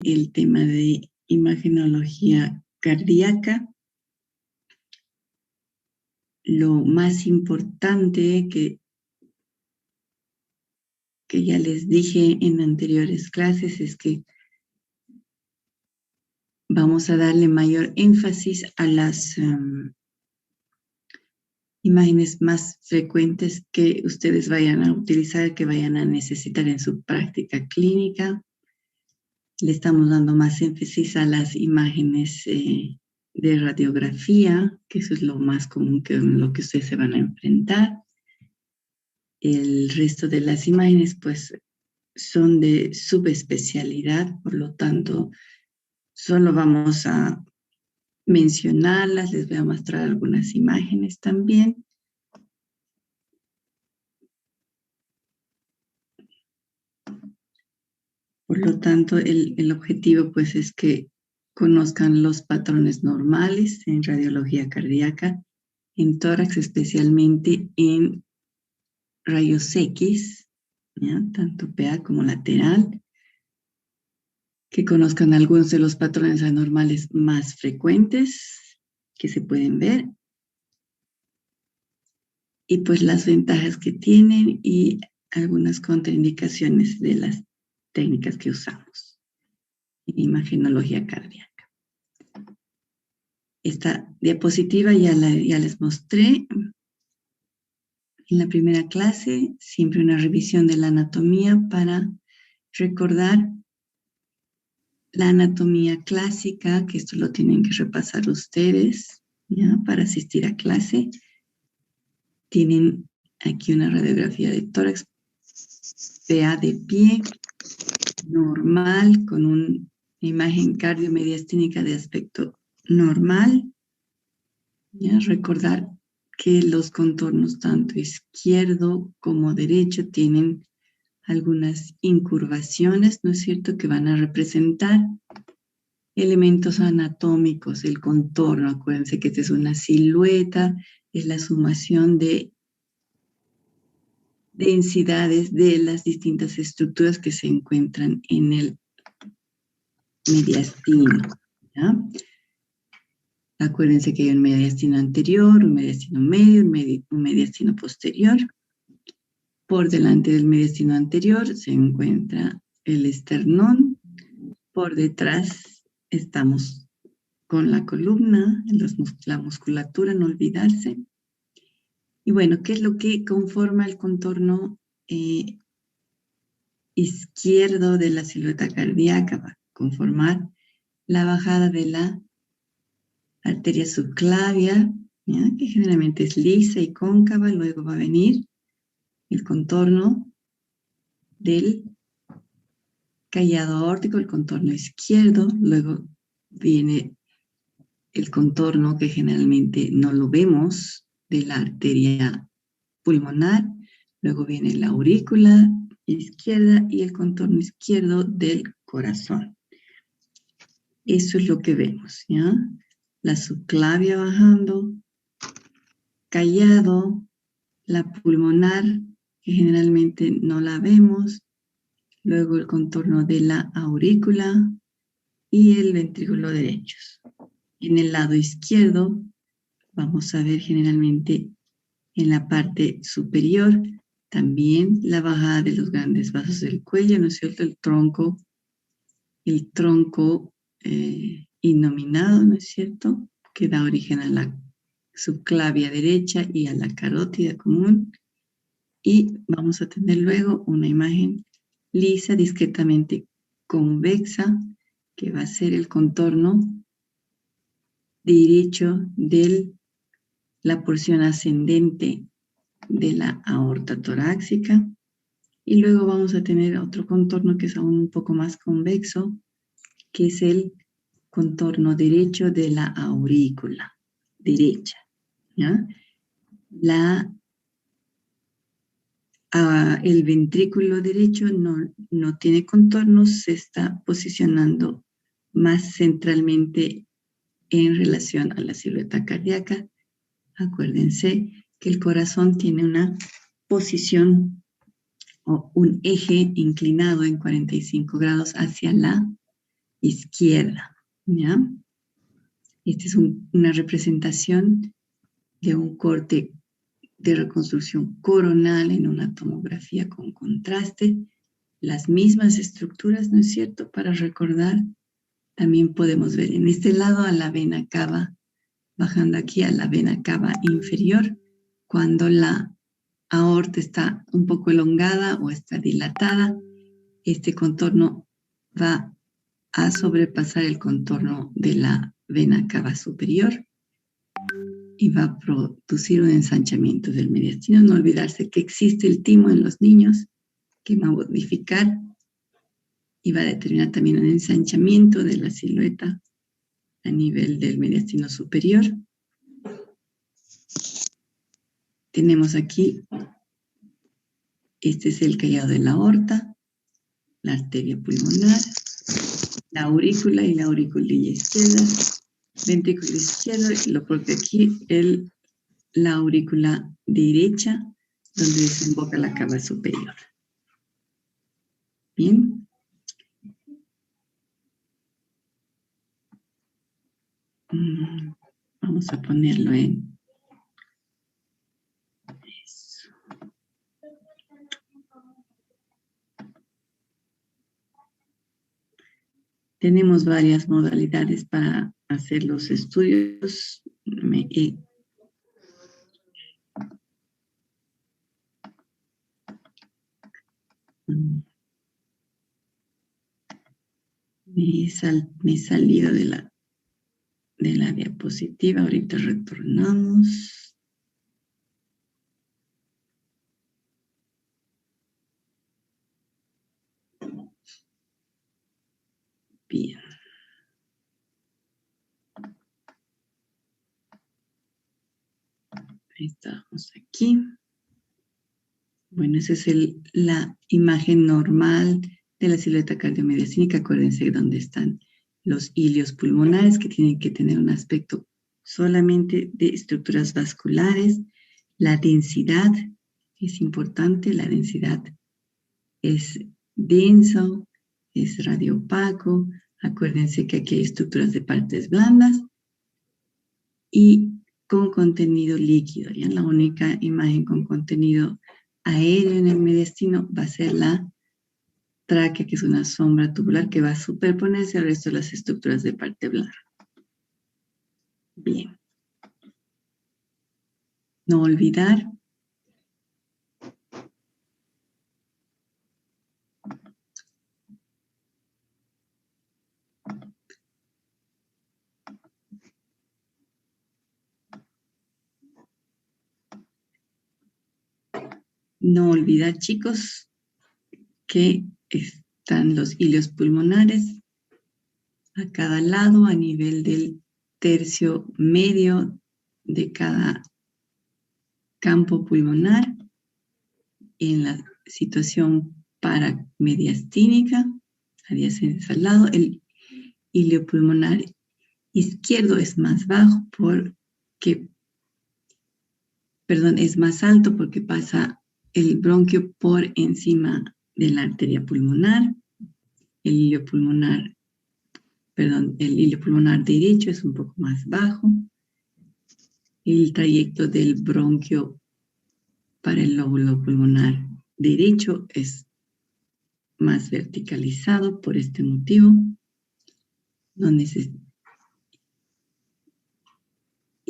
el tema de imagenología cardíaca. Lo más importante que ya les dije en anteriores clases es que vamos a darle mayor énfasis a las imágenes más frecuentes que ustedes vayan a utilizar, que vayan a necesitar en su práctica clínica. Le estamos dando más énfasis a las imágenes de radiografía, que eso es lo más común que lo que ustedes se van a enfrentar. El resto de las imágenes, pues, son de subespecialidad, por lo tanto, solo vamos a mencionarlas. Les voy a mostrar algunas imágenes también. Por lo tanto, el objetivo, pues, es que conozcan los patrones normales en radiología cardíaca, en tórax, especialmente en rayos X, ¿ya? Tanto PA como lateral, que conozcan algunos de los patrones anormales más frecuentes que se pueden ver, y pues las ventajas que tienen y algunas contraindicaciones de las técnicas que usamos en imagenología cardíaca. Esta diapositiva ya les mostré en la primera clase, siempre una revisión de la anatomía para recordar la anatomía clásica, que esto lo tienen que repasar ustedes, ¿ya? Para asistir a clase. Tienen aquí una radiografía de tórax, PA de pie, normal, con una imagen cardiomediastínica de aspecto normal. ¿Ya? Recordar que los contornos tanto izquierdo como derecho tienen algunas incurvaciones, ¿no es cierto?, que van a representar elementos anatómicos, el contorno. Acuérdense que esta es una silueta, es la sumación de densidades de las distintas estructuras que se encuentran en el mediastino, ¿ya? Acuérdense que hay un mediastino anterior, un mediastino medio, un mediastino posterior. Por delante del mediastino anterior se encuentra el esternón. Por detrás estamos con la columna, la musculatura, no olvidarse. Y bueno, ¿qué es lo que conforma el contorno izquierdo de la silueta cardíaca? Va a conformar la bajada de la arteria subclavia, ¿ya? Que generalmente es lisa y cóncava. Luego va a venir el contorno del callado aórtico, el contorno izquierdo. Luego viene el contorno, que generalmente no lo vemos, de la arteria pulmonar. Luego viene la aurícula izquierda y el contorno izquierdo del corazón. Eso es lo que vemos, ¿ya? La subclavia bajando, callado, la pulmonar, que generalmente no la vemos, luego el contorno de la aurícula y el ventrículo derecho. En el lado izquierdo vamos a ver generalmente en la parte superior también la bajada de los grandes vasos del cuello, ¿no es cierto? El tronco innominado, ¿no es cierto?, que da origen a la subclavia derecha y a la carótida común. Y vamos a tener luego una imagen lisa, discretamente convexa, que va a ser el contorno derecho de la porción ascendente de la aorta torácica. Y luego vamos a tener otro contorno que es aún un poco más convexo, que es el contorno derecho de la aurícula derecha, ¿ya? El ventrículo derecho no tiene contornos, se está posicionando más centralmente en relación a la silueta cardíaca. Acuérdense que el corazón tiene una posición o un eje inclinado en 45 grados hacia la izquierda, ¿ya? Esta es una representación de un corte de reconstrucción coronal en una tomografía con contraste. Las mismas estructuras, ¿no es cierto? Para recordar, también podemos ver en este lado a la vena cava, bajando aquí a la vena cava inferior, cuando la aorta está un poco elongada o está dilatada, este contorno va a sobrepasar el contorno de la vena cava superior y va a producir un ensanchamiento del mediastino. No olvidarse que existe el timo en los niños, que va a modificar y va a determinar también un ensanchamiento de la silueta a nivel del mediastino superior. Tenemos aquí, este es el callado de la aorta, la arteria pulmonar, la aurícula y la auriculilla izquierda, ventrículo izquierdo, y lo propio aquí, la aurícula derecha, donde desemboca la cava superior. Bien. Vamos a ponerlo en eso. Tenemos varias modalidades para hacer los estudios. Me he salido de la diapositiva. Ahorita retornamos. Bien. Estamos aquí. Bueno, esa es la imagen normal de la silueta cardiomediastínica. Acuérdense dónde están los ilios pulmonares, que tienen que tener un aspecto solamente de estructuras vasculares. La densidad es importante, la densidad es denso, es radiopaco. Acuérdense que aquí hay estructuras de partes blandas y con contenido líquido. ¿Ya? La única imagen con contenido aéreo en el mediastino va a ser la tráquea, que es una sombra tubular que va a superponerse al resto de las estructuras de parte blanca. Bien. No olvidar chicos, que están los ilios pulmonares a cada lado a nivel del tercio medio de cada campo pulmonar en la situación paramediastínica, adyacentes al lado. El ilio pulmonar izquierdo es más bajo es más alto porque pasa el bronquio por encima de la arteria pulmonar. El ilio pulmonar derecho es un poco más bajo. El trayecto del bronquio para el lóbulo pulmonar derecho es más verticalizado por este motivo.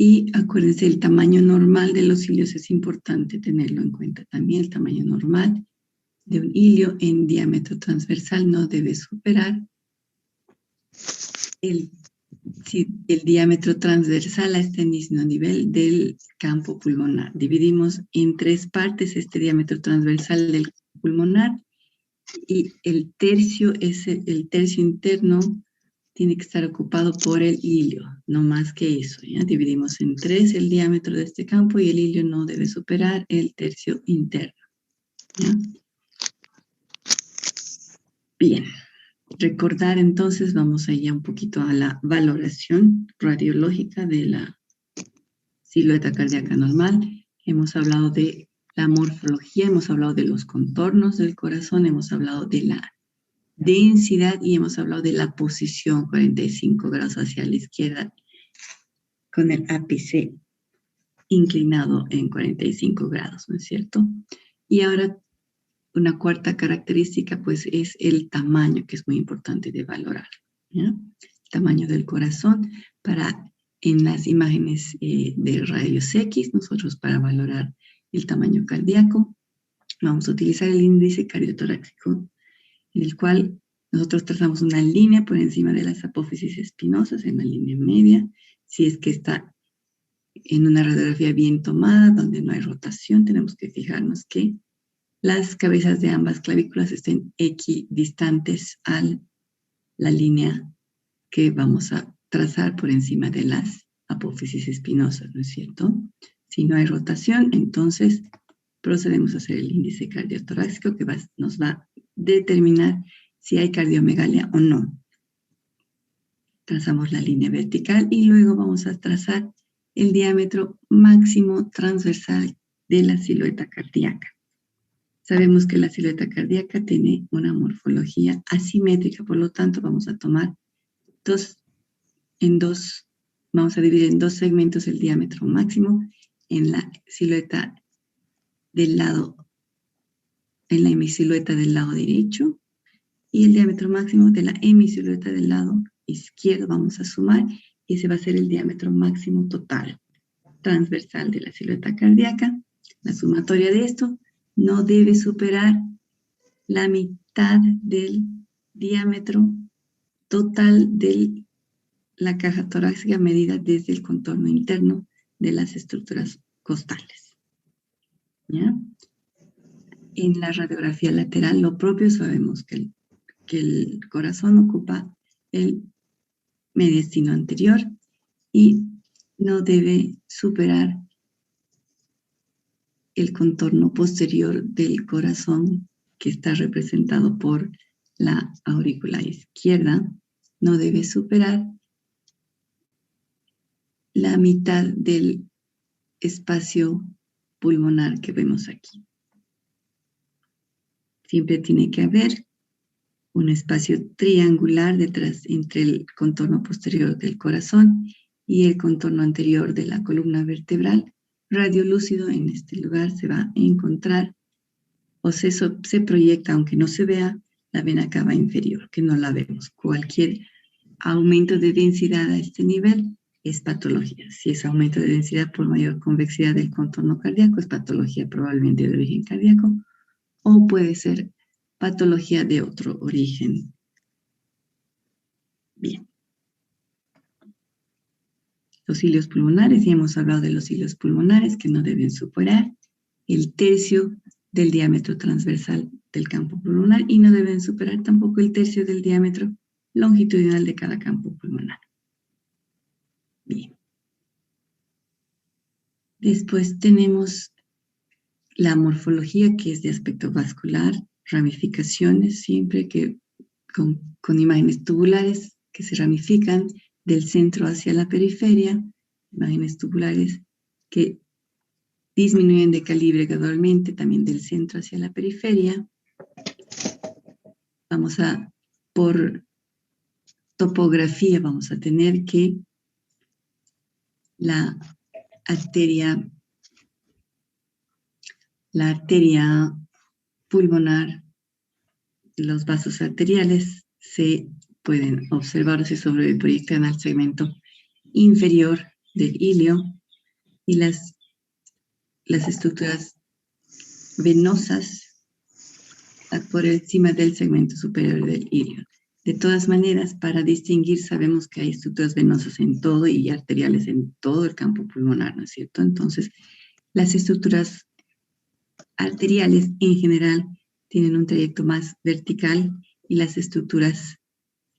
Y acuérdense, el tamaño normal de los ilios es importante tenerlo en cuenta también. El tamaño normal de un ilio en diámetro transversal no debe superar si el diámetro transversal a este mismo nivel del campo pulmonar. Dividimos en 3 partes este diámetro transversal del pulmonar y el tercio interno tiene que estar ocupado por el ilio, no más que eso. ¿Ya? Dividimos en 3 el diámetro de este campo y el ilio no debe superar el tercio interno. ¿Ya? Bien. Recordar entonces, vamos allá un poquito a la valoración radiológica de la silueta cardíaca normal. Hemos hablado de la morfología, hemos hablado de los contornos del corazón, hemos hablado de la densidad y hemos hablado de la posición 45 grados hacia la izquierda con el ápice inclinado en 45 grados, ¿no es cierto? Y ahora una cuarta característica pues es el tamaño, que es muy importante de valorar, ¿ya? El tamaño del corazón en las imágenes de rayos X, nosotros para valorar el tamaño cardíaco vamos a utilizar el índice cardiotorácico, en el cual nosotros trazamos una línea por encima de las apófisis espinosas, en la línea media. Si es que está en una radiografía bien tomada, donde no hay rotación, tenemos que fijarnos que las cabezas de ambas clavículas estén equidistantes a la línea que vamos a trazar por encima de las apófisis espinosas, ¿no es cierto? Si no hay rotación, entonces procedemos a hacer el índice cardiotorácico que nos va a determinar si hay cardiomegalia o no. Trazamos la línea vertical y luego vamos a trazar el diámetro máximo transversal de la silueta cardíaca. Sabemos que la silueta cardíaca tiene una morfología asimétrica, por lo tanto vamos a tomar vamos a dividir en dos segmentos el diámetro máximo en la silueta del lado, en la hemisilueta del lado derecho y el diámetro máximo de la hemisilueta del lado izquierdo. Vamos a sumar y ese va a ser el diámetro máximo total transversal de la silueta cardíaca. La sumatoria de esto no debe superar la mitad del diámetro total de la caja torácica medida desde el contorno interno de las estructuras costales. ¿Ya? En la radiografía lateral, lo propio, sabemos que el corazón ocupa el mediastino anterior y no debe superar el contorno posterior del corazón, que está representado por la aurícula izquierda, no debe superar la mitad del espacio pulmonar que vemos aquí. Siempre tiene que haber un espacio triangular detrás entre el contorno posterior del corazón y el contorno anterior de la columna vertebral. Radiolúcido en este lugar se va a encontrar, o se proyecta, aunque no se vea, la vena cava inferior, que no la vemos. Cualquier aumento de densidad a este nivel es patología. Si es aumento de densidad por mayor convexidad del contorno cardíaco, es patología probablemente de origen cardíaco, o puede ser patología de otro origen. Bien. Los cilios pulmonares, ya hemos hablado de los cilios pulmonares que no deben superar el tercio del diámetro transversal del campo pulmonar y no deben superar tampoco el tercio del diámetro longitudinal de cada campo pulmonar. Bien. Después tenemos la morfología, que es de aspecto vascular, ramificaciones, siempre que con imágenes tubulares que se ramifican del centro hacia la periferia, imágenes tubulares que disminuyen de calibre gradualmente también del centro hacia la periferia. Por topografía, vamos a tener que la arteria pulmonar, los vasos arteriales se pueden observar, se sobreproyectan al segmento inferior del ilio y las estructuras venosas por encima del segmento superior del ilio. De todas maneras, para distinguir, sabemos que hay estructuras venosas en todo y arteriales en todo el campo pulmonar, ¿no es cierto? Entonces, las estructuras arteriales en general tienen un trayecto más vertical y las estructuras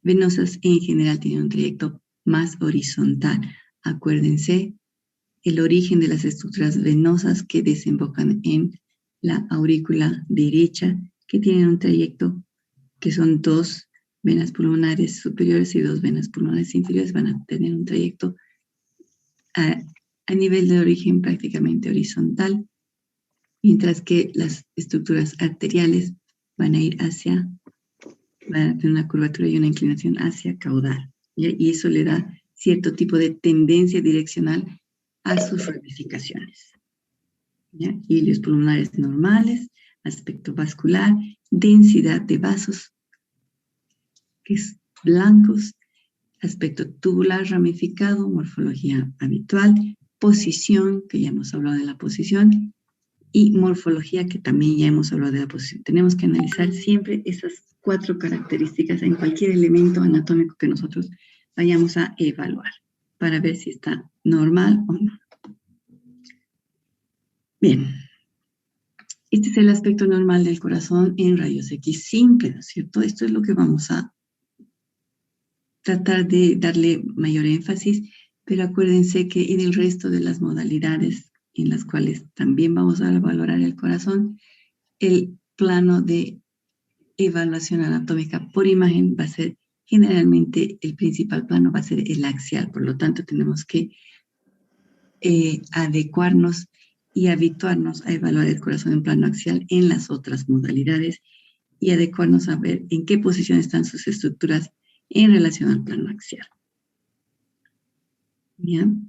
venosas en general tienen un trayecto más horizontal. Acuérdense, el origen de las estructuras venosas que desembocan en la aurícula derecha, que tienen un trayecto que son dos venas pulmonares superiores y dos venas pulmonares inferiores, van a tener un trayecto a nivel de origen prácticamente horizontal, mientras que las estructuras arteriales van a ir hacia van a tener una curvatura y una inclinación hacia caudal. ¿Ya? Y eso le da cierto tipo de tendencia direccional a sus ramificaciones. ¿Ya? Hilios pulmonares normales, aspecto vascular, densidad de vasos, que es blancos, aspecto tubular ramificado, morfología habitual, posición, que ya hemos hablado de la posición, y morfología, que también ya hemos hablado de la posición. Tenemos que analizar siempre esas 4 características en cualquier elemento anatómico que nosotros vayamos a evaluar para ver si está normal o no. Bien, este es el aspecto normal del corazón en rayos X simple, ¿no es cierto? Esto es lo que vamos a tratar de darle mayor énfasis, pero acuérdense que en el resto de las modalidades en las cuales también vamos a valorar el corazón, el plano de evaluación anatómica por imagen va a ser generalmente el principal plano, va a ser el axial. Por lo tanto, tenemos que adecuarnos y habituarnos a evaluar el corazón en plano axial en las otras modalidades y adecuarnos a ver en qué posición están sus estructuras en relación al plano axial. ¿Bien?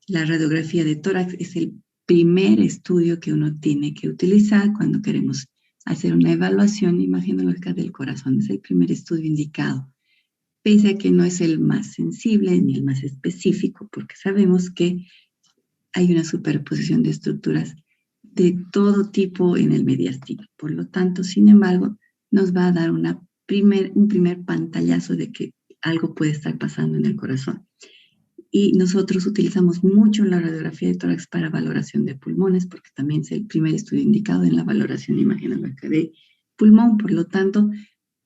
La radiografía de tórax es el primer estudio que uno tiene que utilizar cuando queremos hacer una evaluación imagenológica del corazón. Es el primer estudio indicado, pese a que no es el más sensible ni el más específico, porque sabemos que hay una superposición de estructuras de todo tipo en el mediastino. Por lo tanto, sin embargo, nos va a dar un primer pantallazo de que algo puede estar pasando en el corazón. Y nosotros utilizamos mucho la radiografía de tórax para valoración de pulmones, porque también es el primer estudio indicado en la valoración imagenológica de pulmón. Por lo tanto,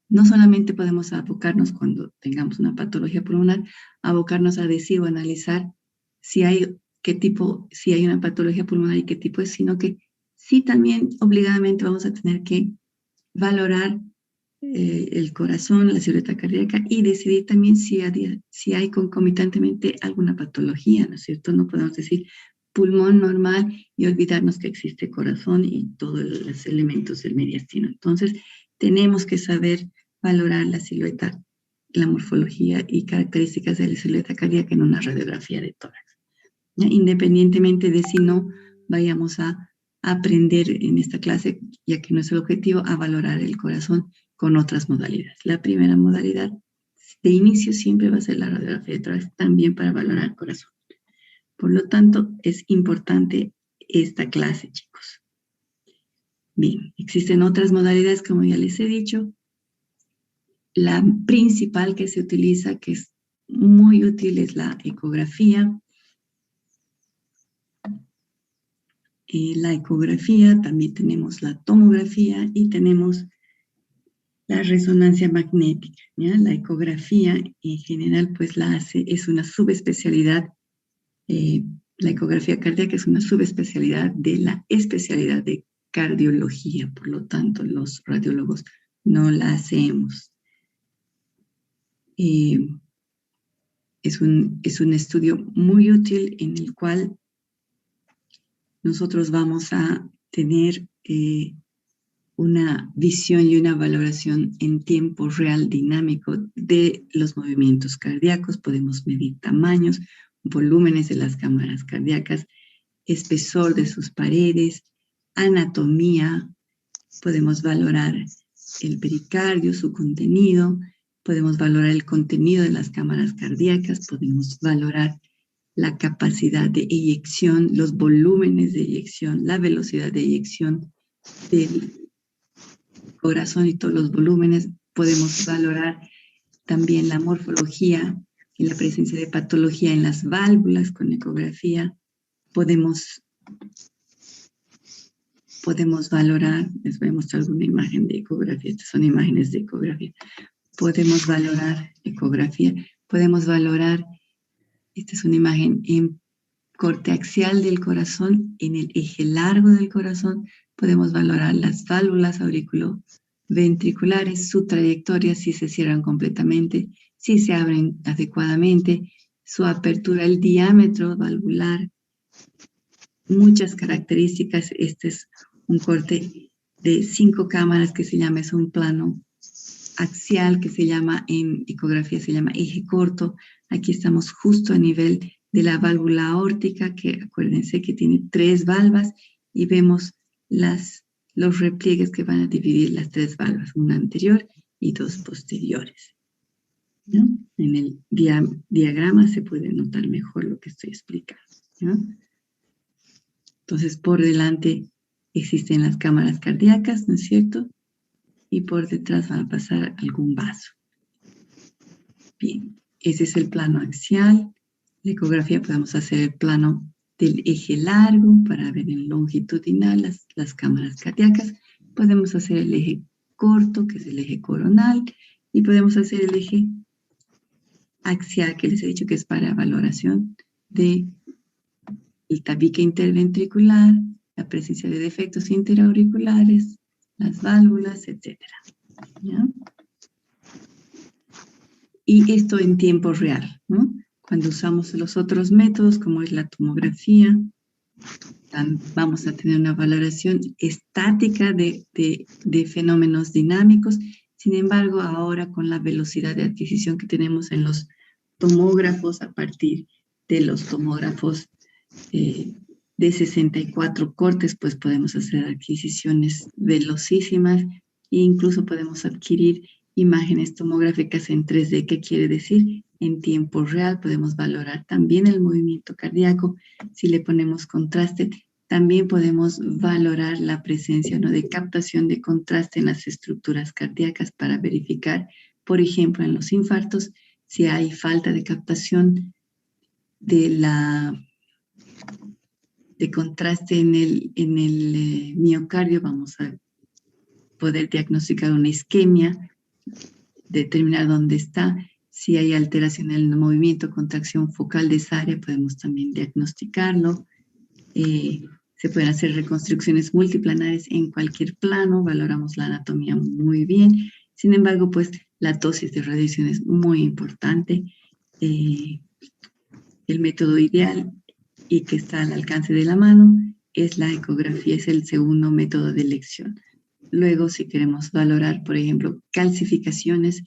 no solamente podemos abocarnos cuando tengamos una patología pulmonar, abocarnos a decir o analizar si hay si hay una patología pulmonar y qué tipo es, sino que sí también obligadamente vamos a tener que valorar el corazón, la silueta cardíaca y decidir también si hay concomitantemente alguna patología, ¿no es cierto? No podemos decir pulmón normal y olvidarnos que existe corazón y todos los elementos del mediastino. Entonces, tenemos que saber valorar la silueta, la morfología y características de la silueta cardíaca en una radiografía de tórax, ¿ya? Independientemente de si no vayamos a aprender en esta clase, ya que no es el objetivo, a valorar el corazón con otras modalidades. La primera modalidad de inicio siempre va a ser la radiografía de tórax, también para valorar el corazón. Por lo tanto, es importante esta clase, chicos. Bien, existen otras modalidades, como ya les he dicho. La principal que se utiliza, que es muy útil, es la ecografía. La ecografía, también tenemos la tomografía y tenemos la resonancia magnética, ¿ya? La ecografía en general pues es una subespecialidad, la ecografía cardíaca es una subespecialidad de la especialidad de cardiología, por lo tanto los radiólogos no la hacemos. Es un estudio muy útil en el cual nosotros vamos a tener una visión y una valoración en tiempo real dinámico de los movimientos cardíacos. Podemos medir tamaños, volúmenes de las cámaras cardíacas, espesor de sus paredes, anatomía. Podemos valorar el pericardio, su contenido. Podemos valorar el contenido de las cámaras cardíacas. Podemos valorar la capacidad de eyección, los volúmenes de eyección, la velocidad de eyección del corazón y todos los volúmenes. Podemos valorar también la morfología y la presencia de patología en las válvulas con ecografía. Podemos valorar, les voy a mostrar alguna imagen de ecografía, estas son imágenes de ecografía. Podemos valorar ecografía, podemos valorar, esta es una imagen en corte axial del corazón, en el eje largo del corazón. Podemos valorar las válvulas auriculoventriculares, su trayectoria, si se cierran completamente, si se abren adecuadamente, su apertura, el diámetro valvular, muchas características. Este es un corte de 5 cámaras que se llama, es un plano axial, que se llama, en ecografía se llama eje corto. Aquí estamos justo a nivel de la válvula aórtica, que acuérdense que tiene 3 valvas, y vemos los repliegues que van a dividir las 3 valvas, una anterior y 2 posteriores, ¿no? En el diagrama se puede notar mejor lo que estoy explicando, ¿no? Entonces, por delante existen las cámaras cardíacas, ¿no es cierto? Y por detrás va a pasar algún vaso. Bien, ese es el plano axial. La ecografía podemos hacer el plano del eje largo para ver en longitudinal las cámaras cardíacas. Podemos hacer el eje corto, que es el eje coronal, y podemos hacer el eje axial, que les he dicho que es para valoración de el tabique interventricular, la presencia de defectos interauriculares, las válvulas, etc. ¿Ya? Y esto en tiempo real, ¿no? Cuando usamos los otros métodos, como es la tomografía, vamos a tener una valoración estática de fenómenos dinámicos. Sin embargo, ahora con la velocidad de adquisición que tenemos en los tomógrafos, a partir de los tomógrafos de 64 cortes, pues podemos hacer adquisiciones velocísimas e incluso podemos adquirir imágenes tomográficas en 3D. ¿Qué quiere decir? En tiempo real podemos valorar también el movimiento cardíaco. Si le ponemos contraste, también podemos valorar la presencia, ¿no?, de captación de contraste en las estructuras cardíacas para verificar, por ejemplo, en los infartos, si hay falta de captación de contraste en el miocardio. Vamos a poder diagnosticar una isquemia, determinar dónde está. Si hay alteración en el movimiento, contracción focal de esa área, podemos también diagnosticarlo. Se pueden hacer reconstrucciones multiplanares en cualquier plano, valoramos la anatomía muy bien. Sin embargo, pues la dosis de radiación es muy importante. El método ideal y que está al alcance de la mano es la ecografía, es el segundo método de elección. Luego, si queremos valorar, por ejemplo, calcificaciones,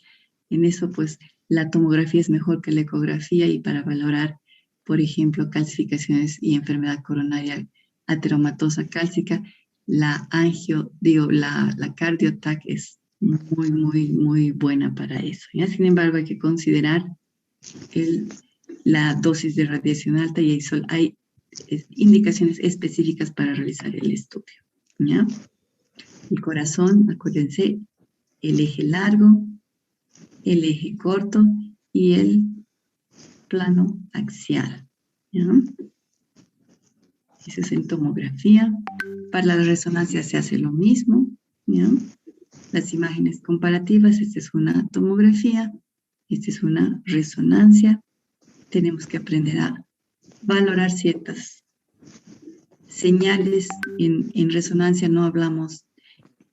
en eso pues la tomografía es mejor que la ecografía, y para valorar, por ejemplo, calcificaciones y enfermedad coronaria ateromatosa cálcica, la CardioTac es muy, muy, muy buena para eso, ¿ya? Sin embargo, hay que considerar la dosis de radiación alta, y hay indicaciones específicas para realizar el estudio, ¿ya? El corazón, acuérdense, el eje largo, el eje corto y el plano axial, ¿ya? Eso es en tomografía. Para la resonancia se hace lo mismo, ¿ya? Las imágenes comparativas, esta es una tomografía, esta es una resonancia. Tenemos que aprender a valorar ciertas señales. En resonancia no hablamos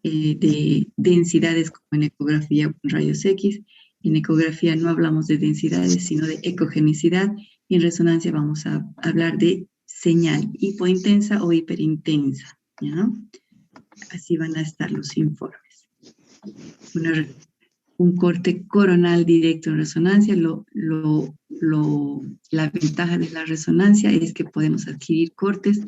de densidades como en ecografía o en rayos X. En ecografía no hablamos de densidades, sino de ecogenicidad. Y en resonancia vamos a hablar de señal hipointensa o hiperintensa, ¿ya? Así van a estar los informes. Un corte coronal directo en resonancia. La ventaja de la resonancia es que podemos adquirir cortes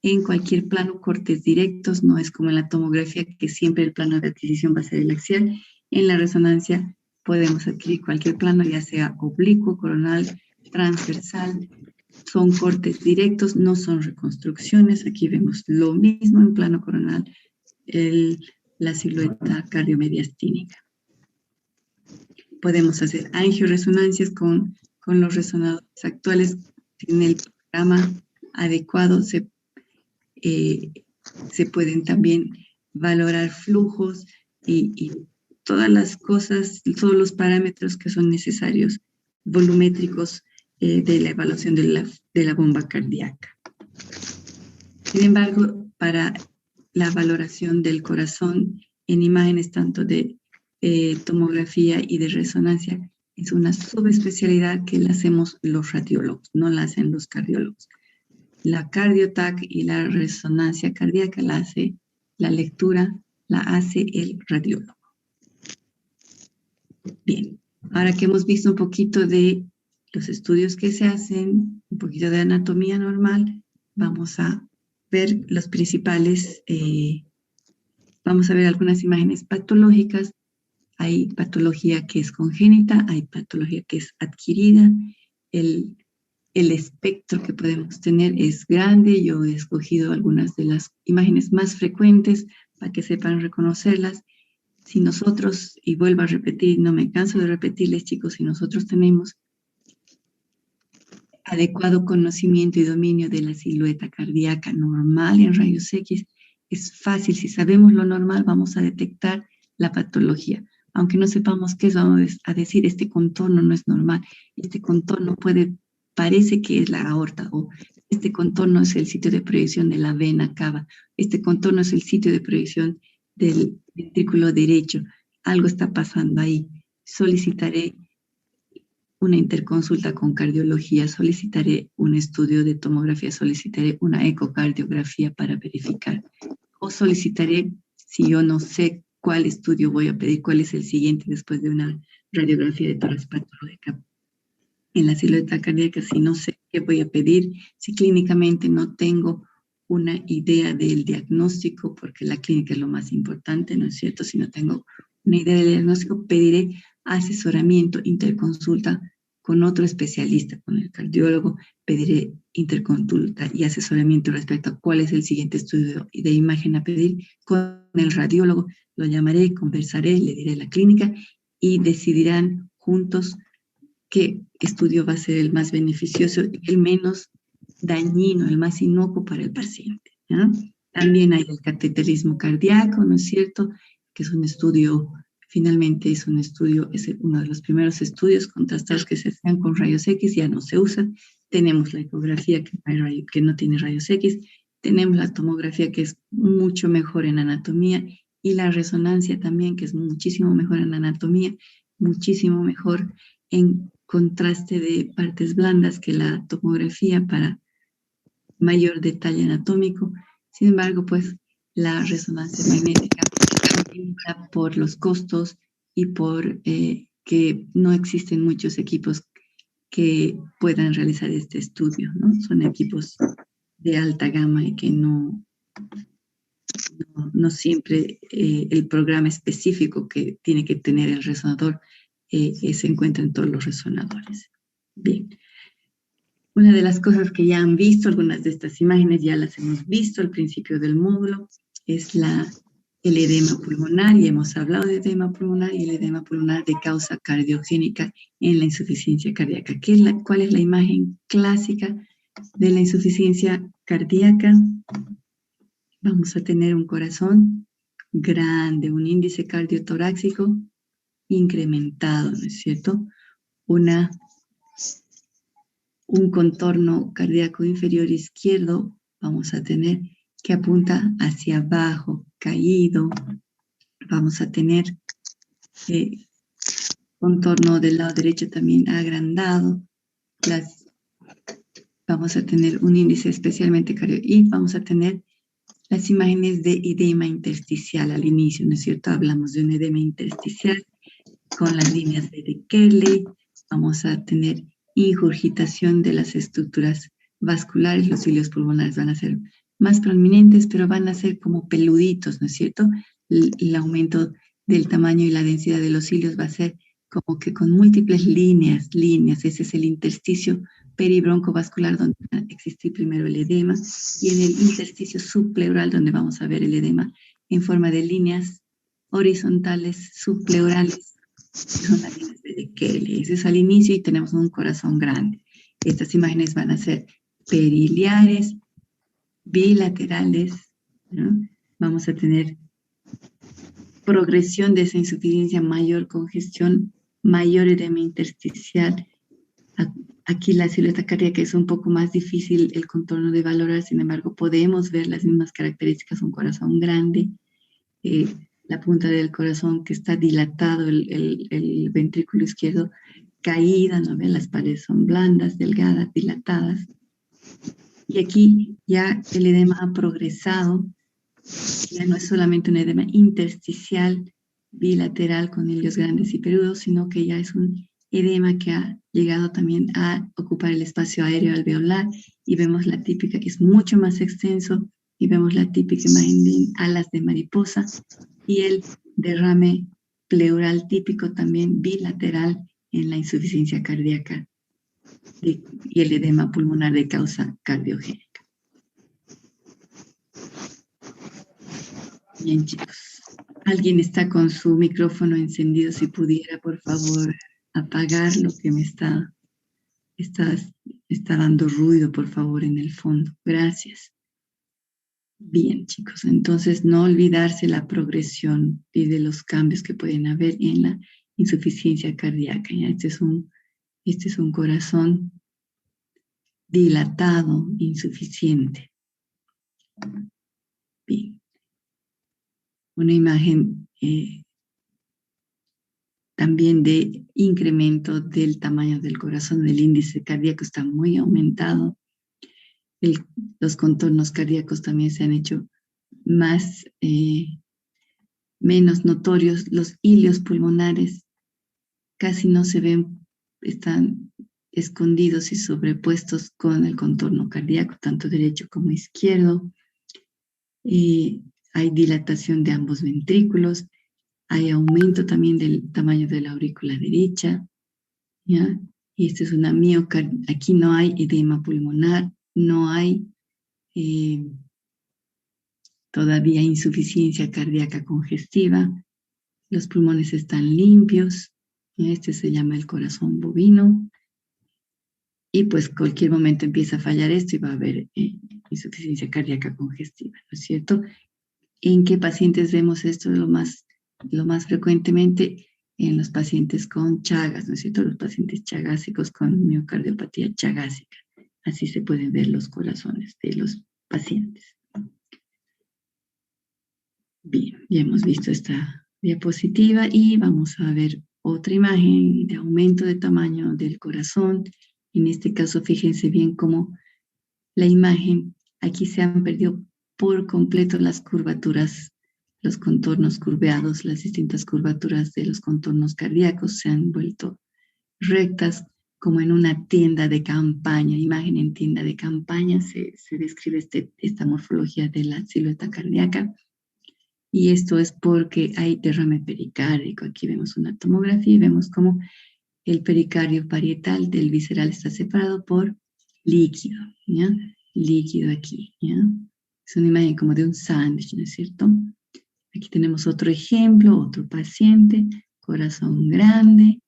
en cualquier plano, cortes directos. No es como en la tomografía, que siempre el plano de adquisición va a ser el axial. En la resonancia podemos adquirir cualquier plano, ya sea oblicuo, coronal, transversal. Son cortes directos, no son reconstrucciones. Aquí vemos lo mismo en plano coronal, la silueta cardiomediastínica. Podemos hacer angioresonancias con los resonadores actuales. En el programa adecuado se pueden también valorar flujos y todas las cosas, todos los parámetros que son necesarios, volumétricos, de la evaluación de la bomba cardíaca. Sin embargo, para la valoración del corazón en imágenes tanto de tomografía y de resonancia, es una subespecialidad que la hacemos los radiólogos, no la hacen los cardiólogos. La CardioTac y la resonancia cardíaca la lectura la hace el radiólogo. Bien, ahora que hemos visto un poquito de los estudios que se hacen, un poquito de anatomía normal, vamos a ver los principales, vamos a ver algunas imágenes patológicas. Hay patología que es congénita, hay patología que es adquirida. El espectro que podemos tener es grande. Yo he escogido algunas de las imágenes más frecuentes para que sepan reconocerlas. Si nosotros, y vuelvo a repetir, no me canso de repetirles, chicos, si nosotros tenemos adecuado conocimiento y dominio de la silueta cardíaca normal en rayos X, es fácil. Si sabemos lo normal, vamos a detectar la patología. Aunque no sepamos qué es, vamos a decir, este contorno no es normal, este contorno parece que es la aorta, o este contorno es el sitio de proyección de la vena cava, este contorno es el sitio de proyección del ventrículo derecho. Algo está pasando ahí. Solicitaré una interconsulta con cardiología, solicitaré un estudio de tomografía, solicitaré una ecocardiografía para verificar, o solicitaré, si yo no sé cuál estudio voy a pedir, cuál es el siguiente después de una radiografía de tórax patológica en la silueta cardíaca, si no sé qué voy a pedir, si clínicamente no tengo una idea del diagnóstico, porque la clínica es lo más importante, ¿no es cierto? Si no tengo una idea del diagnóstico, pediré asesoramiento, interconsulta con otro especialista, con el cardiólogo, pediré interconsulta y asesoramiento respecto a cuál es el siguiente estudio de imagen a pedir con el radiólogo. Lo llamaré, conversaré, le diré la clínica y decidirán juntos qué estudio va a ser el más beneficioso y el menos dañino, el más inocuo para el paciente, ¿ya? También hay el cateterismo cardíaco, ¿no es cierto? Que es un estudio, finalmente es un estudio, es uno de los primeros estudios contrastados que se hacen con rayos X, ya no se usa. Tenemos la ecografía que no tiene rayos X, tenemos la tomografía que es mucho mejor en anatomía y la resonancia también, que es muchísimo mejor en anatomía, muchísimo mejor en contraste de partes blandas que la tomografía para mayor detalle anatómico. Sin embargo, pues la resonancia magnética limita por los costos y por que no existen muchos equipos que puedan realizar este estudio, ¿no? Son equipos de alta gama y que no siempre el programa específico que tiene que tener el resonador se encuentra en todos los resonadores. Bien. Una de las cosas que ya han visto, algunas de estas imágenes ya las hemos visto al principio del módulo, es el edema pulmonar, y hemos hablado de edema pulmonar y el edema pulmonar de causa cardiogénica en la insuficiencia cardíaca. ¿Cuál es la imagen clásica de la insuficiencia cardíaca? Vamos a tener un corazón grande, un índice cardiotorácico incrementado, ¿no es cierto? Un contorno cardíaco inferior izquierdo vamos a tener que apunta hacia abajo, caído. Vamos a tener contorno del lado derecho también agrandado. Vamos a tener un índice especialmente cardíaco y vamos a tener las imágenes de edema intersticial al inicio, ¿no es cierto? Hablamos de un edema intersticial con las líneas de Kerley. Vamos a tener ingurgitación de las estructuras vasculares. Los cilios pulmonares van a ser más prominentes, pero van a ser como peluditos, ¿no es cierto? El aumento del tamaño y la densidad de los cilios va a ser como que con múltiples líneas. Ese es el intersticio peribroncovascular donde va a existir primero el edema, y en el intersticio subpleural donde vamos a ver el edema en forma de líneas horizontales subpleurales, son las líneas de Kerley. Ese es al inicio y tenemos un corazón grande. Estas imágenes van a ser periliares, bilaterales, ¿no? Vamos a tener progresión de esa insuficiencia, mayor congestión, mayor edema intersticial. Aquí la silueta cardíaca es un poco más difícil el contorno de valorar, sin embargo podemos ver las mismas características, un corazón grande, la punta del corazón que está dilatado, el ventrículo izquierdo caída, ¿no ven? Las paredes son blandas, delgadas, dilatadas. Y aquí ya el edema ha progresado, ya no es solamente un edema intersticial, bilateral con hilios grandes y peludos, sino que ya es un edema que ha llegado también a ocupar el espacio aéreo alveolar, y vemos la típica, que es mucho más extenso, y vemos la típica imagen de alas de mariposa y el derrame pleural típico también bilateral en la insuficiencia cardíaca y el edema pulmonar de causa cardiogénica. Bien, chicos. Alguien está con su micrófono encendido. Si pudiera, por favor, apagar lo que me está dando ruido, por favor, en el fondo. Gracias. Bien, chicos. Entonces, no olvidarse la progresión y de los cambios que pueden haber en la insuficiencia cardíaca. ¿Ya? Este es un corazón dilatado, insuficiente. Bien. Una imagen también de incremento del tamaño del corazón. El índice cardíaco está muy aumentado. Los contornos cardíacos también se han hecho menos notorios. Los hilios pulmonares casi no se ven, están escondidos y sobrepuestos con el contorno cardíaco, tanto derecho como izquierdo. Hay dilatación de ambos ventrículos. Hay aumento también del tamaño de la aurícula derecha, ¿ya? Y esta es una miocardia. Aquí no hay edema pulmonar, no hay todavía insuficiencia cardíaca congestiva. Los pulmones están limpios. Este se llama el corazón bovino. Y pues cualquier momento empieza a fallar esto y va a haber insuficiencia cardíaca congestiva, ¿no es cierto? ¿En qué pacientes vemos esto lo más frecuentemente? En los pacientes con Chagas, ¿no es cierto? Los pacientes chagásicos con miocardiopatía chagásica. Así se pueden ver los corazones de los pacientes. Bien, ya hemos visto esta diapositiva y vamos a ver otra imagen de aumento de tamaño del corazón. En este caso, fíjense bien cómo la imagen, aquí se han perdido por completo las curvaturas, los contornos curveados, las distintas curvaturas de los contornos cardíacos se han vuelto rectas, como en una tienda de campaña. Imagen en tienda de campaña, se describe esta morfología de la silueta cardíaca. Y esto es porque hay derrame pericárdico. Aquí vemos una tomografía y vemos cómo el pericardio parietal del visceral está separado por líquido, ¿ya? Líquido aquí, ¿ya? Es una imagen como de un sándwich, ¿no es cierto? Aquí tenemos otro ejemplo, otro paciente, corazón grande,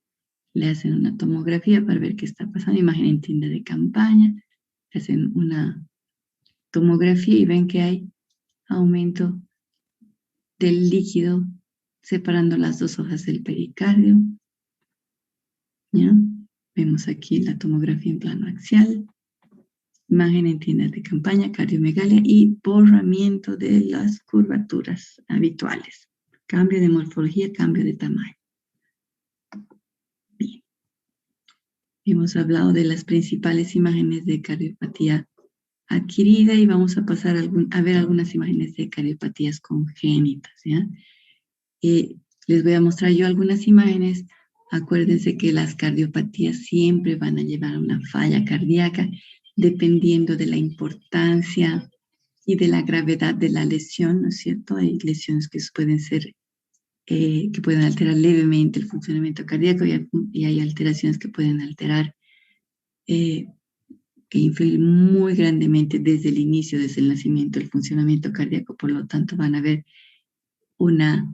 le hacen una tomografía para ver qué está pasando, imagen en tienda de campaña, le hacen una tomografía y ven que hay aumento del líquido separando las dos hojas del pericardio, ¿ya? Vemos aquí la tomografía en plano axial, imagen en tiendas de campaña, cardiomegalia y borramiento de las curvaturas habituales. Cambio de morfología, cambio de tamaño. Bien. Hemos hablado de las principales imágenes de cardiopatía adquirida y vamos a pasar a ver algunas imágenes de cardiopatías congénitas, ¿ya? Les voy a mostrar yo algunas imágenes. Acuérdense que las cardiopatías siempre van a llevar a una falla cardíaca dependiendo de la importancia y de la gravedad de la lesión, ¿no es cierto? Hay lesiones que pueden ser, que pueden alterar levemente el funcionamiento cardíaco y hay alteraciones que pueden alterar e influir muy grandemente desde el inicio, desde el nacimiento, el funcionamiento cardíaco. Por lo tanto, van a ver una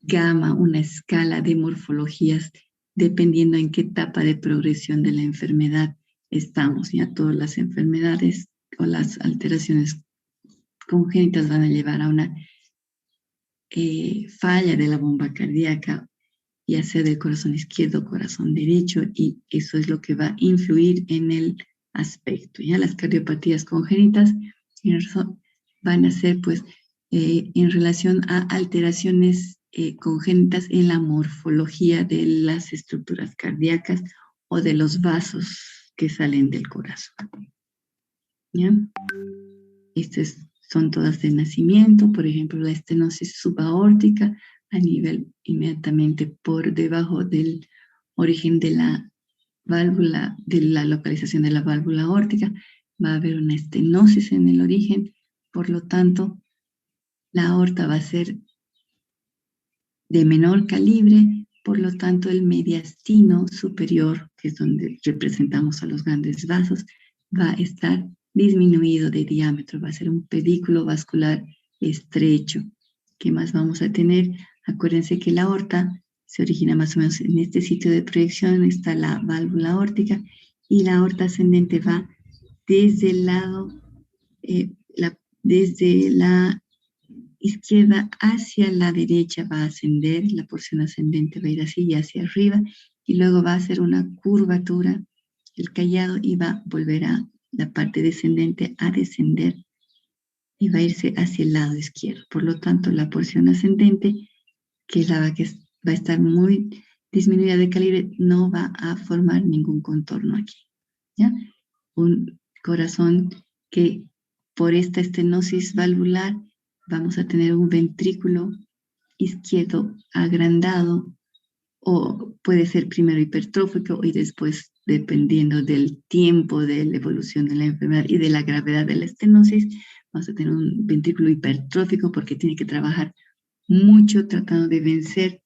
gama, una escala de morfologías dependiendo en qué etapa de progresión de la enfermedad estamos. Ya todas las enfermedades o las alteraciones congénitas van a llevar a una falla de la bomba cardíaca, ya sea del corazón izquierdo o corazón derecho, y eso es lo que va a influir en el aspecto. Ya las cardiopatías congénitas van a ser pues en relación a alteraciones congénitas en la morfología de las estructuras cardíacas o de los vasos que salen del corazón. ¿Ya? Estas son todas de nacimiento, por ejemplo, la estenosis subaórtica a nivel inmediatamente por debajo del origen de la válvula, de la localización de la válvula aórtica. Va a haber una estenosis en el origen, por lo tanto, la aorta va a ser de menor calibre, por lo tanto, el mediastino superior, que es donde representamos a los grandes vasos, va a estar disminuido de diámetro, va a ser un pedículo vascular estrecho. ¿Qué más vamos a tener? Acuérdense que la aorta se origina más o menos en este sitio de proyección, está la válvula aórtica, y la aorta ascendente va desde el lado, desde la izquierda hacia la derecha va a ascender, la porción ascendente va a ir así y hacia arriba, y luego va a hacer una curvatura, el callado, y va a volver a la parte descendente a descender, y va a irse hacia el lado izquierdo. Por lo tanto, la porción ascendente, que es la que va a estar muy disminuida de calibre, no va a formar ningún contorno aquí, ¿ya? Un corazón que por esta estenosis valvular vamos a tener un ventrículo izquierdo agrandado, o puede ser primero hipertrófico y después, dependiendo del tiempo de la evolución de la enfermedad y de la gravedad de la estenosis, vamos a tener un ventrículo hipertrófico porque tiene que trabajar mucho tratando de vencer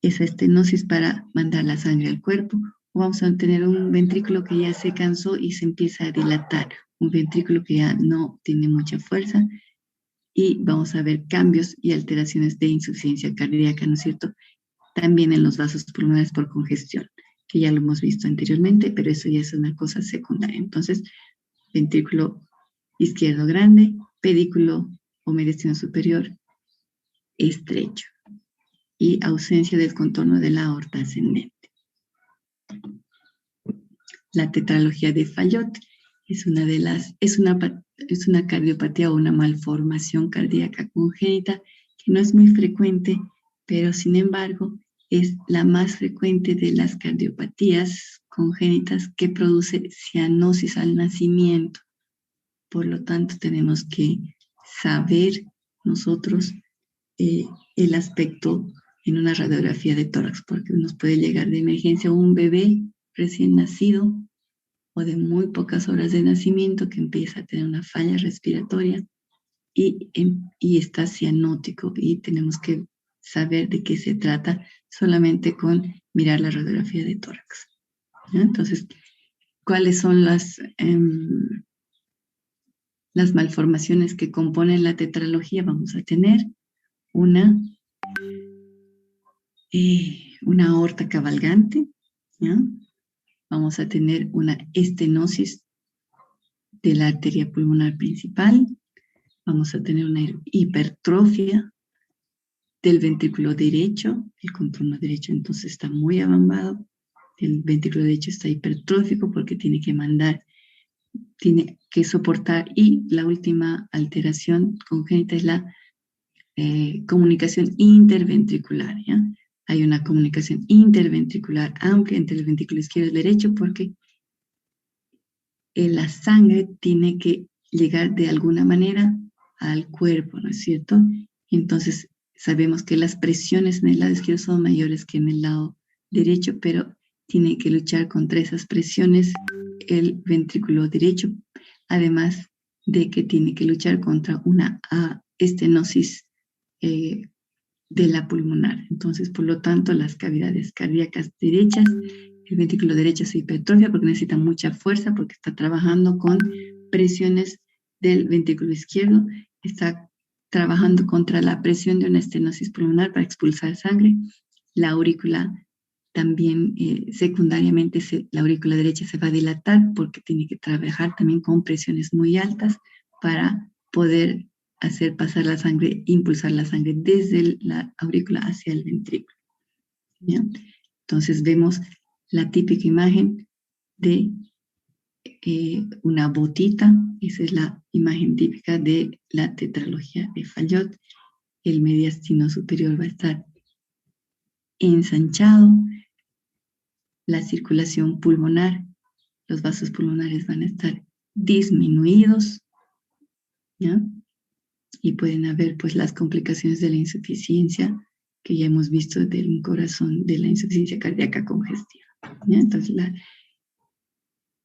esa estenosis para mandar la sangre al cuerpo. O vamos a tener un ventrículo que ya se cansó y se empieza a dilatar, un ventrículo que ya no tiene mucha fuerza, y vamos a ver cambios y alteraciones de insuficiencia cardíaca, ¿no es cierto? También en los vasos pulmonares por congestión, que ya lo hemos visto anteriormente, pero eso ya es una cosa secundaria. Entonces, ventrículo izquierdo grande, pedículo o mediastino superior estrecho, y ausencia del contorno de la aorta ascendente. La tetralogía de Fallot es una cardiopatía o una malformación cardíaca congénita que no es muy frecuente, pero sin embargo es la más frecuente de las cardiopatías congénitas que produce cianosis al nacimiento. Por lo tanto, tenemos que saber nosotros el aspecto en una radiografía de tórax, porque nos puede llegar de emergencia un bebé recién nacido o de muy pocas horas de nacimiento que empieza a tener una falla respiratoria y está cianótico, y tenemos que saber de qué se trata solamente con mirar la radiografía de tórax, ¿no? Entonces, ¿cuáles son las malformaciones que componen la tetralogía? Vamos a tener una aorta cabalgante, ¿no? Vamos a tener una estenosis de la arteria pulmonar principal. Vamos a tener una hipertrofia del ventrículo derecho. El contorno derecho entonces está muy abambado. El ventrículo derecho está hipertrófico porque tiene que soportar. Y la última alteración congénita es la comunicación interventricular, ¿ya? Hay una comunicación interventricular amplia entre el ventrículo izquierdo y el derecho porque la sangre tiene que llegar de alguna manera al cuerpo, ¿no es cierto? Entonces, sabemos que las presiones en el lado izquierdo son mayores que en el lado derecho, pero tiene que luchar contra esas presiones el ventrículo derecho, además de que tiene que luchar contra una estenosis de la pulmonar. Entonces, por lo tanto, las cavidades cardíacas derechas, el ventrículo derecho se hipertrofia porque necesita mucha fuerza, porque está trabajando con presiones del ventrículo izquierdo, está trabajando contra la presión de una estenosis pulmonar para expulsar sangre. La aurícula también, secundariamente, la aurícula derecha se va a dilatar porque tiene que trabajar también con presiones muy altas para poder hacer pasar la sangre, impulsar la sangre desde la aurícula hacia el ventrículo, ¿ya? Entonces vemos la típica imagen de una botita. Esa es la imagen típica de la tetralogía de Fallot. El mediastino superior va a estar ensanchado, la circulación pulmonar, los vasos pulmonares van a estar disminuidos, ¿ya? y pueden haber pues las complicaciones de la insuficiencia que ya hemos visto del corazón, de la insuficiencia cardíaca congestiva, ¿ya? Entonces,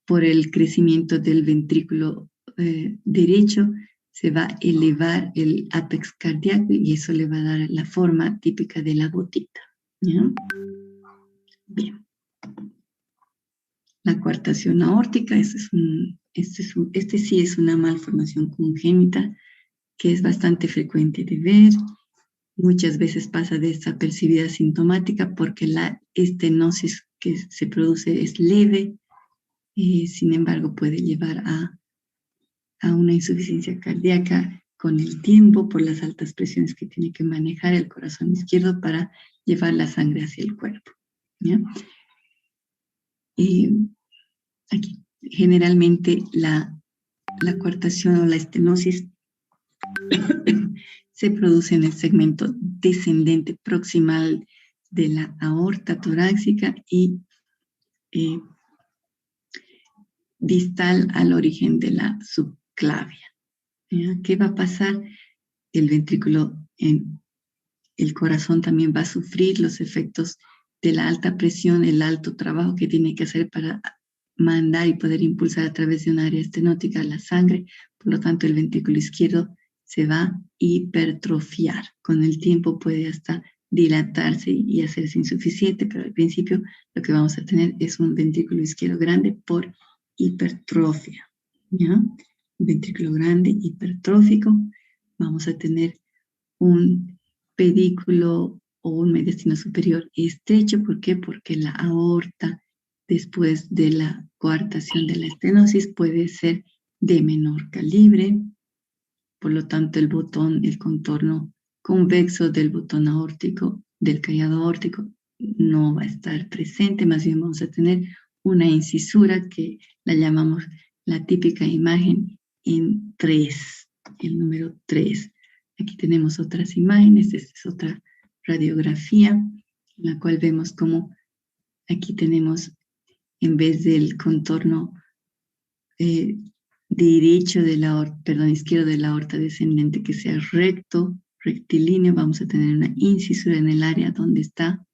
por el crecimiento del ventrículo derecho, se va a elevar el ápex cardíaco y eso le va a dar la forma típica de la gotita, ¿ya? Bien. La coartación aórtica, este sí es una malformación congénita que es bastante frecuente de ver. Muchas veces pasa desapercibida sintomática porque la estenosis que se produce es leve, sin embargo puede llevar a una insuficiencia cardíaca con el tiempo por las altas presiones que tiene que manejar el corazón izquierdo para llevar la sangre hacia el cuerpo, ¿ya? Aquí, generalmente la coartación o la estenosis se produce en el segmento descendente proximal de la aorta torácica y distal al origen de la subclavia. ¿Qué va a pasar? El ventrículo, el corazón también va a sufrir los efectos de la alta presión, el alto trabajo que tiene que hacer para mandar y poder impulsar a través de un área estenótica la sangre. Por lo tanto, el ventrículo izquierdo se va a hipertrofiar. Con el tiempo puede hasta dilatarse y hacerse insuficiente, pero al principio lo que vamos a tener es un ventrículo izquierdo grande por hipertrofia, ¿ya? Un ventrículo grande, hipertrófico. Vamos a tener un pedículo o un mediastino superior estrecho. ¿Por qué? Porque la aorta, después de la coartación de la estenosis, puede ser de menor calibre. Por lo tanto, el contorno convexo del botón aórtico, del callado aórtico, no va a estar presente. Más bien vamos a tener una incisura que la llamamos la típica imagen en 3, el número 3. Aquí tenemos otras imágenes, esta es otra radiografía, en la cual vemos cómo aquí tenemos, en vez del contorno derecho de la aorta, perdón, izquierdo de la aorta descendente que sea recto, rectilíneo, vamos a tener una incisura en el área donde está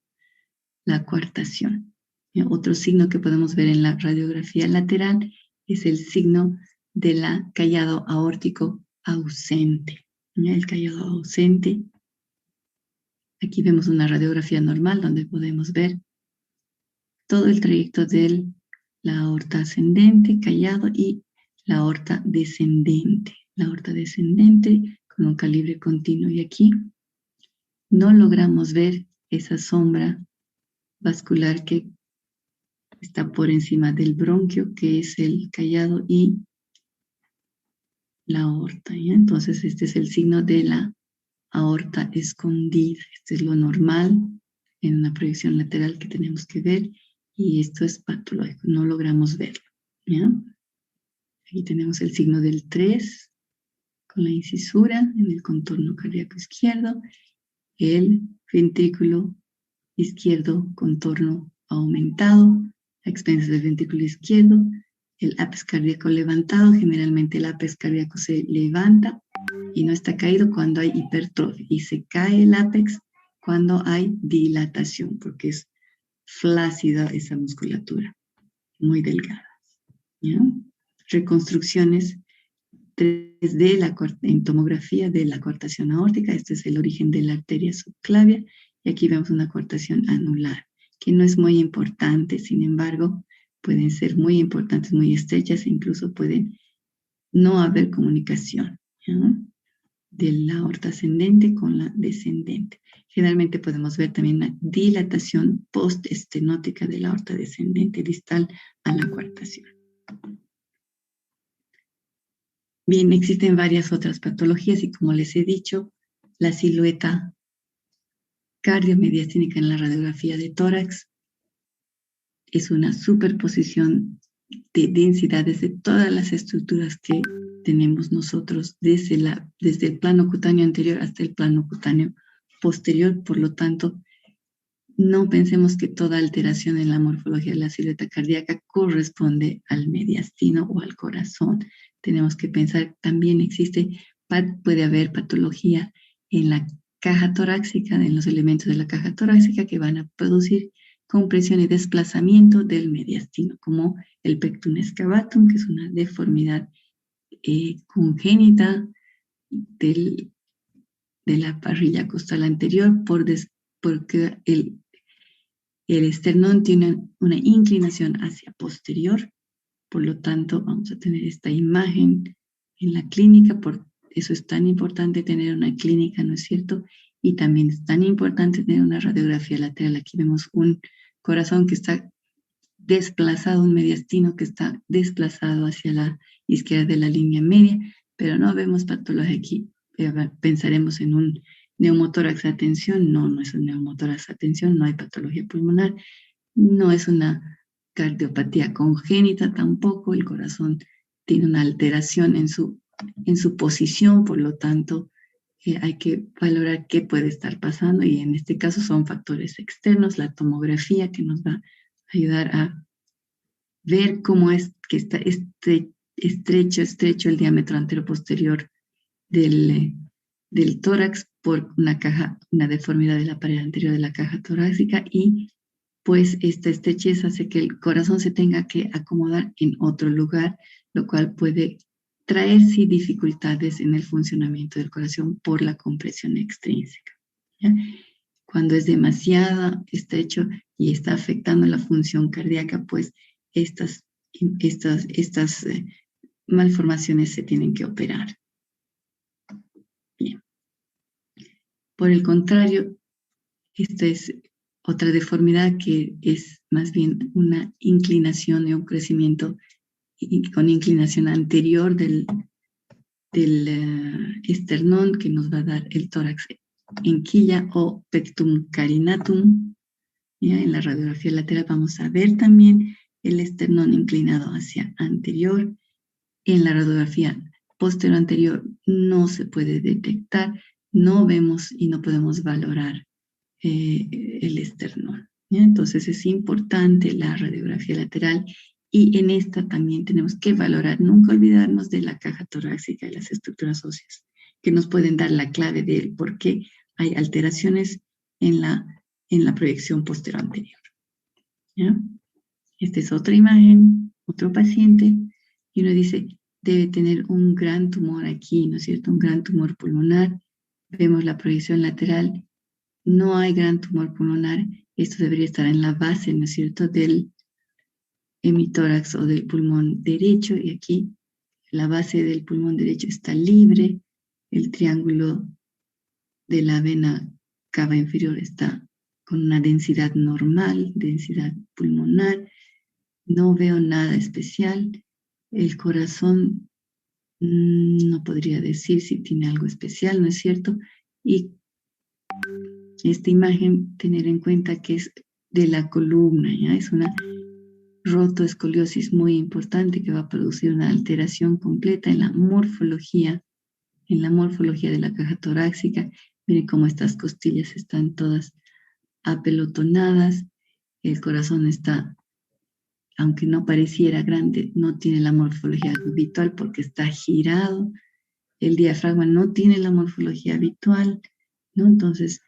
la coartación. Otro signo que podemos ver en la radiografía lateral es el signo de la callado aórtico ausente. El callado ausente. Aquí vemos una radiografía normal donde podemos ver todo el trayecto de la aorta ascendente, callado, y la aorta descendente. La aorta descendente con un calibre continuo. Y aquí no logramos ver esa sombra vascular que está por encima del bronquio, que es el callado y la aorta, ¿ya? Entonces este es el signo de la aorta escondida. Este es lo normal en una proyección lateral que tenemos que ver, y esto es patológico, no logramos verlo, ¿ya? Aquí tenemos el signo del 3 con la incisura en el contorno cardíaco izquierdo, el ventrículo izquierdo contorno aumentado, a expensas del ventrículo izquierdo, el ápex cardíaco levantado. Generalmente el ápex cardíaco se levanta y no está caído cuando hay hipertrofia, y se cae el ápex cuando hay dilatación, porque es flácida esa musculatura, muy delgada, ¿ya? Reconstrucciones 3D en tomografía de la coartación aórtica. Este es el origen de la arteria subclavia, y aquí vemos una coartación anular, que no es muy importante, sin embargo, pueden ser muy importantes, muy estrechas, e incluso pueden no haber comunicación, ¿ya? De la aorta ascendente con la descendente. Generalmente podemos ver también una dilatación postestenótica de la aorta descendente distal a la coartación. Bien, existen varias otras patologías y, como les he dicho, la silueta cardiomediastínica en la radiografía de tórax es una superposición de densidades de todas las estructuras que tenemos nosotros desde el plano cutáneo anterior hasta el plano cutáneo posterior. Por lo tanto, no pensemos que toda alteración en la morfología de la silueta cardíaca corresponde al mediastino o al corazón. Tenemos que pensar que también existe puede haber patología en la caja torácica, en los elementos de la caja torácica que van a producir compresión y desplazamiento del mediastino, como el pectum excavatum, que es una deformidad congénita de la parrilla costal anterior porque el esternón tiene una inclinación hacia posterior. Por lo tanto, vamos a tener esta imagen en la clínica. Por eso es tan importante tener una clínica, ¿no es cierto? Y también es tan importante tener una radiografía lateral. Aquí vemos un corazón que está desplazado, un mediastino que está desplazado hacia la izquierda de la línea media, pero no vemos patología aquí. Pensaremos en un neumotórax de tensión. No, no es un neumotórax de tensión, no hay patología pulmonar, no es una cardiopatía congénita tampoco. El corazón tiene una alteración en su posición, por lo tanto, hay que valorar qué puede estar pasando, y en este caso son factores externos, la tomografía, que nos va a ayudar a ver cómo es que está estrecho el diámetro anteroposterior del tórax por una deformidad de la pared anterior de la caja torácica, y pues esta estrechez hace que el corazón se tenga que acomodar en otro lugar, lo cual puede traer sí dificultades en el funcionamiento del corazón por la compresión extrínseca, ¿ya? Cuando es demasiado estrecho y está afectando la función cardíaca, pues estas malformaciones se tienen que operar. Bien. Por el contrario, esta es otra deformidad que es más bien una inclinación y un crecimiento con inclinación anterior del esternón, que nos va a dar el tórax en quilla o pectum carinatum. ¿Ya? En la radiografía lateral vamos a ver también el esternón inclinado hacia anterior. En la radiografía posterior anterior no se puede detectar, no vemos y no podemos valorar el esternón, ¿ya? Entonces es importante la radiografía lateral, y en esta también tenemos que valorar, nunca olvidarnos de la caja torácica y las estructuras óseas, que nos pueden dar la clave de por qué hay alteraciones en la proyección posterior anterior, ¿ya? Esta es otra imagen, otro paciente, y uno dice, debe tener un gran tumor aquí, ¿no es cierto? Un gran tumor pulmonar. Vemos la proyección lateral. No hay gran tumor pulmonar. Esto debería estar en la base, ¿no es cierto?, del hemitórax o del pulmón derecho, y aquí la base del pulmón derecho está libre. El triángulo de la vena cava inferior está con una densidad normal, densidad pulmonar. No veo nada especial. El corazón no podría decir si tiene algo especial, ¿no es cierto? Y esta imagen, tener en cuenta que es de la columna, ¿ya? Es una rotoescoliosis muy importante que va a producir una alteración completa en la morfología de la caja torácica. Miren cómo estas costillas están todas apelotonadas. El corazón está, aunque no pareciera grande, no tiene la morfología habitual porque está girado. El diafragma no tiene la morfología habitual, ¿no? Entonces,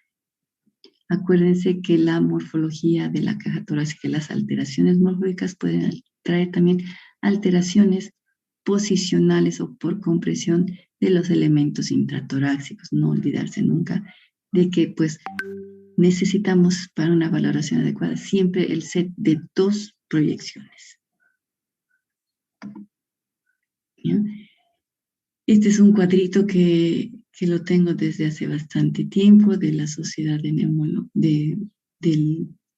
acuérdense que la morfología de la caja torácica, las alteraciones morfológicas pueden traer también alteraciones posicionales o por compresión de los elementos intratorácicos. No olvidarse nunca de que pues necesitamos, para una valoración adecuada, siempre el set de 2 proyecciones, ¿ya? Este es un cuadrito que lo tengo desde hace bastante tiempo, de la Sociedad de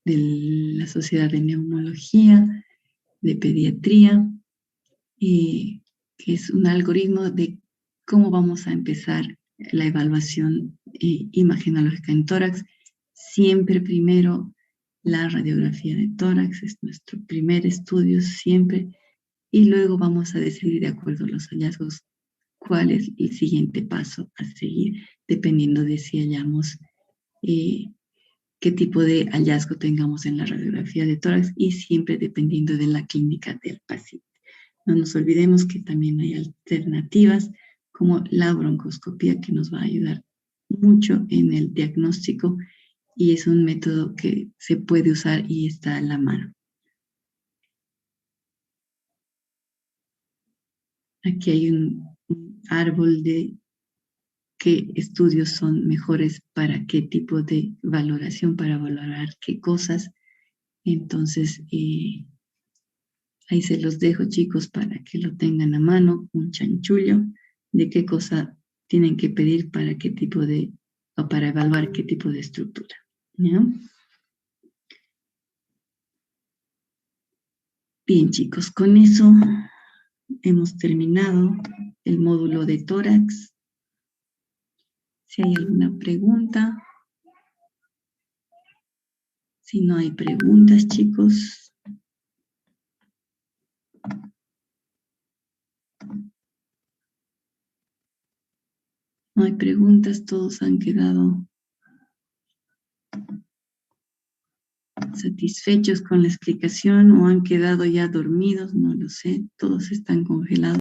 la Sociedad de Neumología, de Pediatría, y que es un algoritmo de cómo vamos a empezar la evaluación imagenológica en tórax. Siempre primero la radiografía de tórax, es nuestro primer estudio siempre, y luego vamos a decidir, de acuerdo a los hallazgos, cuál es el siguiente paso a seguir, dependiendo de si hallamos qué tipo de hallazgo tengamos en la radiografía de tórax, y siempre dependiendo de la clínica del paciente. No nos olvidemos que también hay alternativas como la broncoscopía, que nos va a ayudar mucho en el diagnóstico y es un método que se puede usar y está a la mano. Aquí hay un árbol de qué estudios son mejores para qué tipo de valoración, para valorar qué cosas. Entonces, ahí se los dejo, chicos, para que lo tengan a mano, un chanchullo de qué cosa tienen que pedir para qué tipo de, o para evaluar qué tipo de estructura. ¿Ya? Bien, chicos, con eso hemos terminado el módulo de tórax. Si hay alguna pregunta. Si no hay preguntas, chicos. No hay preguntas, todos han quedado satisfechos con la explicación o han quedado ya dormidos, no lo sé, todos están congelados.